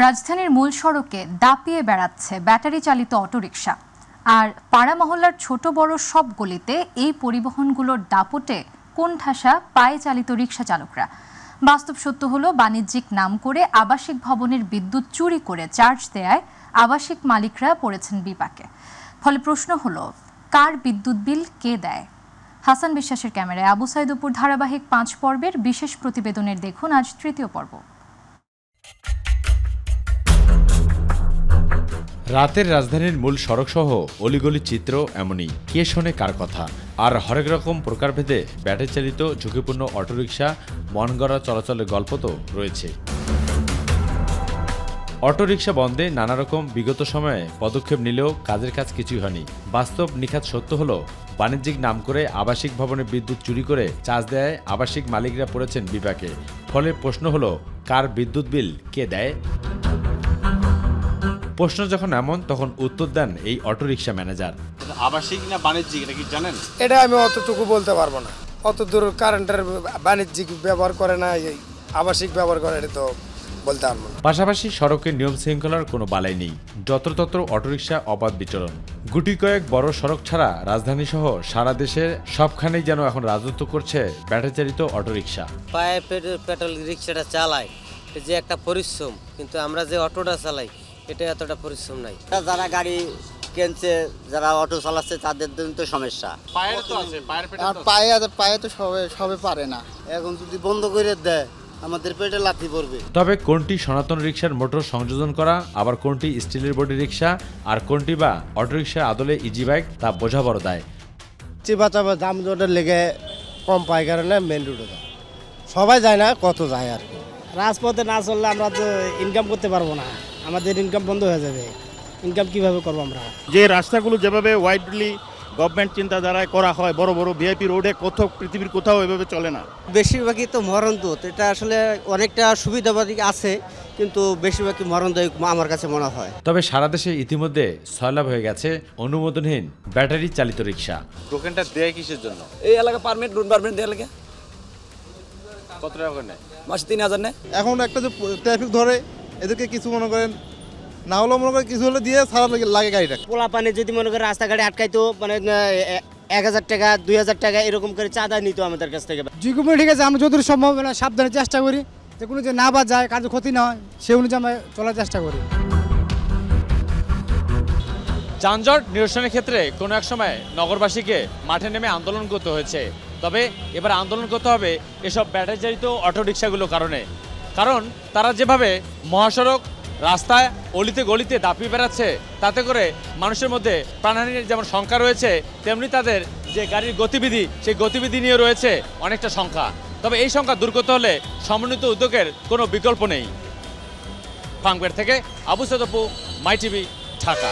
রাজধানীর মূল সড়কে দাপিয়ে বেড়াচ্ছে ব্যাটারি চালিত অটোরিকশা। আর পাড়া মহল্লার ছোট বড় সব গলিতে এই পরিবহনগুলোর দাপটে কোণঠাসা পায়ে চালিত রিকশা চালকরা। বাস্তব সত্য হলো, বাণিজ্যিক নাম করে আবাসিক ভবনের বিদ্যুৎ চুরি করে চার্জ দেয়ায় আবাসিক মালিকরা পড়েছেন বিপাকে। ফলে প্রশ্ন হলো, কার বিদ্যুৎ বিল কে দেয়? হাসান বিশ্বাসের ক্যামেরায় আবু সাইদ উপর ধারাবাহিক 5 পর্বের বিশেষ প্রতিবেদনের দেখুন আজ তৃতীয় পর্ব। রাতের রাজধানীর মূল সড়কসহ অলিগলির চিত্র এমনই। কে শোনে কার কথা? আর হরেক রকম প্রকারভেদে ব্যাটারি চালিত ঝুঁকিপূর্ণ অটোরিকশা মন গড়া চলাচলের গল্প তো রয়েছে। অটোরিকশা বন্ধে নানা রকম বিগত সময়ে পদক্ষেপ নিলেও কাজের কাজ কিছুই হয়নি। বাস্তব নিখাত সত্য হলো, বাণিজ্যিক নাম করে আবাসিক ভবনে বিদ্যুৎ চুরি করে চার্জ দেয় আবাসিক মালিকরা পড়েছেন বিপাকে। ফলে প্রশ্ন হলো, কার বিদ্যুৎ বিল কে দেয়? প্রশ্ন যখন এমন, তখন উত্তর দেন এই অটোরিকশা ম্যানেজার। আবাসিক না বাণিজ্যিক এটা কি জানেন? এটা আমি অতটুকু বলতে পারবো না। অত দূর কারেন্টের বাণিজ্যিক ব্যবহার করে না, আবাসিক ব্যবহার করে, এটা তো বলতে পারবো না। পাশাপাশি সড়কের নিয়ম শৃঙ্খলার কোনো বালাই নেই। যত্রতত্র অটোরিকশা অবাধ বিচরণ। গুটি কয়েক বড় সড়ক ছাড়া রাজধানী সহ সারা দেশের সবখানেই যেন এখন রাজত্ব করছে ব্যাটারি চালিত অটোরিকশা। পায়ে পেট্রোল রিক্সাটা চালায়, যে একটা পরিশ্রম, কিন্তু আমরা যে অটোটা চালাই এটা এতটা পরিশ্রম নাই। যারা গাড়ি কিনছে, যারা অটো চালাচ্ছে, তাদের জন্য তো সমস্যা। পায়ের তো আছে, পায়ে তো সবে পারে না। এখন যদি বন্ধ করে দেয়, আমাদের পেটে লাথি পড়বে। তবে কোনটি সনাতন রিকশার মোটর সংযোজন করা, আবার কোনটি স্টিলের বডি রিকশা, আর কোনটি বা অটোরিকশার আদলে ইজি বাইক, তা বোঝা বড় দায়। চিপাচাপা দাম জোটের লেগে কম পায় কারণে মেন রোডে যায়, সবাই যায় না, কত যায় আর কি। রাজপথে না চললে আমরা তো ইনকাম করতে পারবো না, আমাদের ইনকাম বন্ধ হয়ে যাবে। ইনকাম কিভাবে করবো আমরা? যে রাস্তাগুলো যেভাবে ওয়াইডলি গভর্নমেন্ট চিন্তাধারায় করা হয়, বড় বড় ভিআইপি রোডে পৃথিবীর কোথাও এভাবে চলে না। বেশিরভাগই তো মরণদূত। এটা আসলে অনেকটা সুবিধাবাদী আছে, কিন্তু বেশিরভাগই মরণদায়ক আমার কাছে মনে হয়। তবে সারা দেশে ইতিমধ্যে সয়লাভ হয়ে গেছে অনুমোদনহীন ব্যাটারি চালিত রিকশা। টোকেনটা দেয় কিসের জন্য? এই এলাকা পারমিট, রুট পারমিট দেওয়ার লাগে। কত টাকা করে নেয়? মাসে 3000 নেয়। এখন একটা যে ট্রাফিক ধরে, এদেরকে কিছু মনে করেন না হলেও মনে করেন কিছু হলে দিয়ে সারা লাগে গাড়িটা। পোলা পানি যদি মনে করেন রাস্তাঘাটে আটকাইতো, মানে 1000 টাকা 2000 টাকা এরকম করে চাঁদা নিত আমাদের কাছ থেকে। যেগুলো ঠিক আছে, আমরা যতদূর সম্ভব সাবধানে চেষ্টা করি, যে কোনো যে না বাদ যায়, কাজ ক্ষতি না হয়, সে অনুযায়ী আমরা চলার চেষ্টা করি। যানজট নিরসনের ক্ষেত্রে কোনো এক সময় নগরবাসীকে মাঠে নেমে আন্দোলন করতে হয়েছে। তবে এবার আন্দোলন করতে হবে এসব ব্যাটারি চালিত অটোরিকশাগুলো কারণ তারা যেভাবে মহাসড়ক, রাস্তায়, অলিতে গলিতে দাপিয়ে বেড়াচ্ছে, তাতে করে মানুষের মধ্যে প্রাণহানির যেমন শঙ্কা রয়েছে, তেমনি তাদের যে গাড়ির গতিবিধি, সেই গতিবিধি নিয়ে রয়েছে অনেকটা শঙ্কা। তবে এই শঙ্কা দূর করতে হলে সমন্বিত উদ্যোগের কোনো বিকল্প নেই। ফ্রাঙ্কফুর্ট থেকে আবু সাইদ, মাই টিভি, ঢাকা।